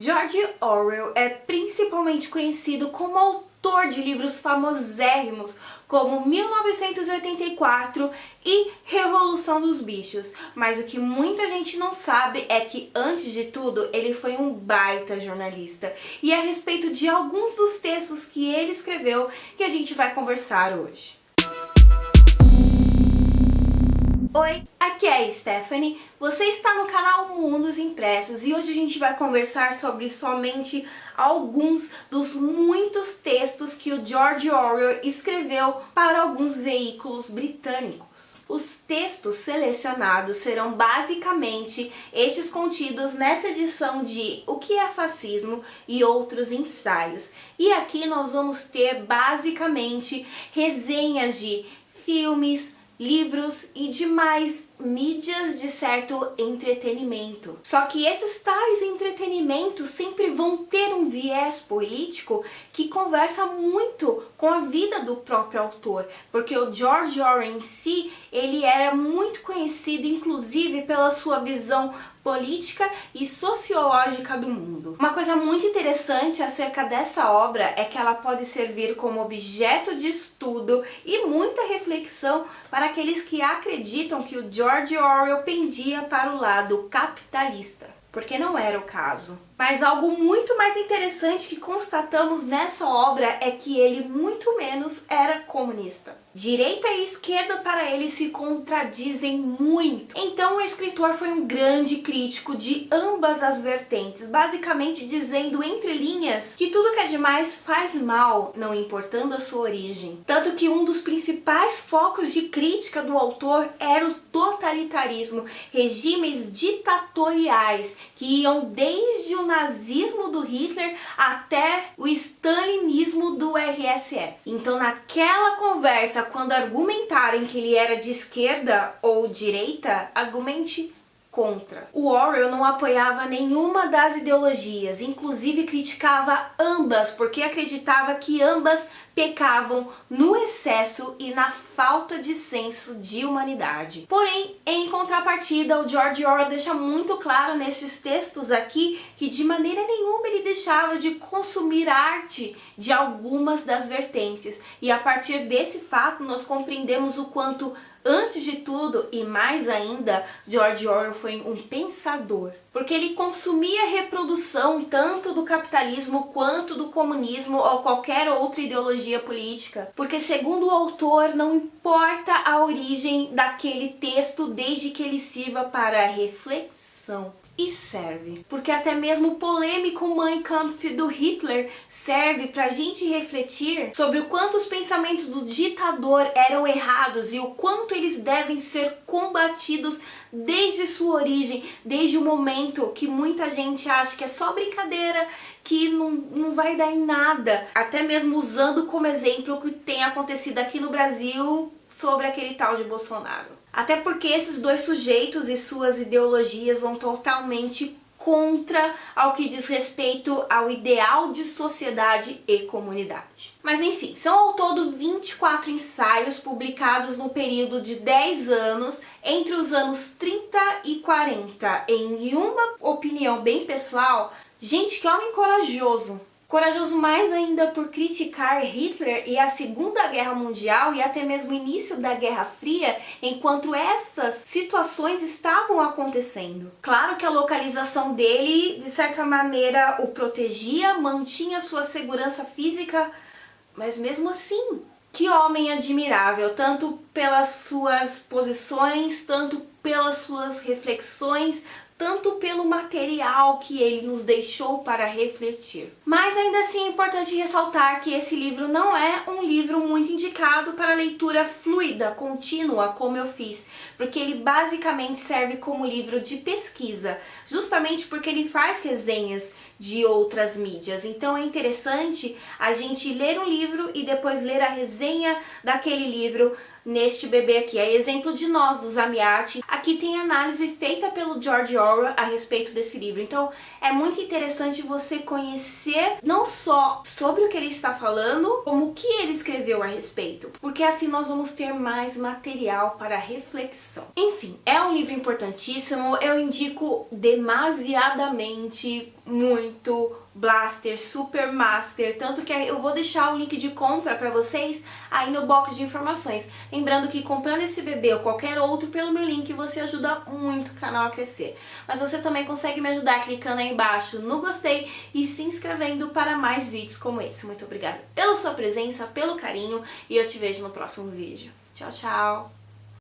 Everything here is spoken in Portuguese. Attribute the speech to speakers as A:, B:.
A: George Orwell é principalmente conhecido como autor de livros famosérrimos como 1984 e Revolução dos Bichos, mas o que muita gente não sabe é que, antes de tudo, ele foi um baita jornalista. E é a respeito de alguns dos textos que ele escreveu que a gente vai conversar hoje. Oi, aqui é a Stephanie, você está no canal Mundos Impressos e hoje a gente vai conversar sobre somente alguns dos muitos textos que o George Orwell escreveu para alguns veículos britânicos. Os textos selecionados serão basicamente estes contidos nessa edição de O que é Fascismo e Outros Ensaios. E aqui nós vamos ter basicamente resenhas de filmes, livros e demais mídias de certo entretenimento. Só que esses tais entretenimentos sempre vão ter um viés político que conversa muito com a vida do próprio autor, porque o George Orwell em si, ele era muito conhecido inclusive pela sua visão política e sociológica do mundo. Uma coisa muito interessante acerca dessa obra é que ela pode servir como objeto de estudo e muita reflexão para aqueles que acreditam que o George Orwell pendia para o lado capitalista, porque não era o caso. Mas algo muito mais interessante que constatamos nessa obra é que ele muito menos era comunista. Direita e esquerda para ele se contradizem muito. Então o escritor foi um grande crítico de ambas as vertentes, basicamente dizendo entre linhas que tudo que é demais faz mal, não importando a sua origem. Tanto que um dos principais focos de crítica do autor era o totalitarismo, regimes ditatoriais que iam desde o nazismo do Hitler até o stalinismo do RSS. Então naquela conversa, quando argumentarem que ele era de esquerda ou direita, argumente contra. O Orwell não apoiava nenhuma das ideologias, inclusive criticava ambas, porque acreditava que ambas pecavam no excesso e na falta de senso de humanidade. Porém, em contrapartida, o George Orwell deixa muito claro nesses textos aqui que de maneira nenhuma ele deixava de consumir arte de algumas das vertentes. E a partir desse fato nós compreendemos o quanto, antes de tudo, e mais ainda, George Orwell foi um pensador, porque ele consumia a reprodução tanto do capitalismo quanto do comunismo ou qualquer outra ideologia política, porque segundo o autor não importa a origem daquele texto desde que ele sirva para reflexão. E serve, porque até mesmo o polêmico Mein Kampf do Hitler serve para a gente refletir sobre o quanto os pensamentos do ditador eram errados e o quanto eles devem ser combatidos desde sua origem, desde o momento que muita gente acha que é só brincadeira, que não vai dar em nada, até mesmo usando como exemplo o que tem acontecido aqui no Brasil sobre aquele tal de Bolsonaro. Até porque esses dois sujeitos e suas ideologias vão totalmente contra ao que diz respeito ao ideal de sociedade e comunidade. Mas enfim, são ao todo 24 ensaios publicados no período de 10 anos, entre os anos 30 e 40. Em uma opinião bem pessoal, gente, que homem corajoso! Corajoso mais ainda por criticar Hitler e a Segunda Guerra Mundial e até mesmo o início da Guerra Fria, enquanto essas situações estavam acontecendo. Claro que a localização dele, de certa maneira, o protegia, mantinha sua segurança física, mas mesmo assim, que homem admirável, tanto pelas suas posições, tanto pelas suas reflexões, tanto pelo material que ele nos deixou para refletir. Mas ainda assim é importante ressaltar que esse livro não é um livro muito indicado para leitura fluida, contínua, como eu fiz, porque ele basicamente serve como livro de pesquisa, justamente porque ele faz resenhas de outras mídias. Então é interessante a gente ler um livro e depois ler a resenha daquele livro neste bebê aqui. É exemplo de Nós, do Zamyatin. Aqui tem análise feita pelo George Orwell a respeito desse livro. Então é muito interessante você conhecer não só sobre o que ele está falando, como o que ele escreveu a respeito. Porque assim nós vamos ter mais material para reflexão. Enfim, é um livro importantíssimo. Eu indico demasiadamente, muito, Blaster, Super Master, tanto que eu vou deixar o link de compra para vocês aí no box de informações. Lembrando que comprando esse bebê ou qualquer outro pelo meu link, você ajuda muito o canal a crescer. Mas você também consegue me ajudar clicando aí embaixo no gostei e se inscrevendo para mais vídeos como esse. Muito obrigada pela sua presença, pelo carinho e eu te vejo no próximo vídeo. Tchau, tchau!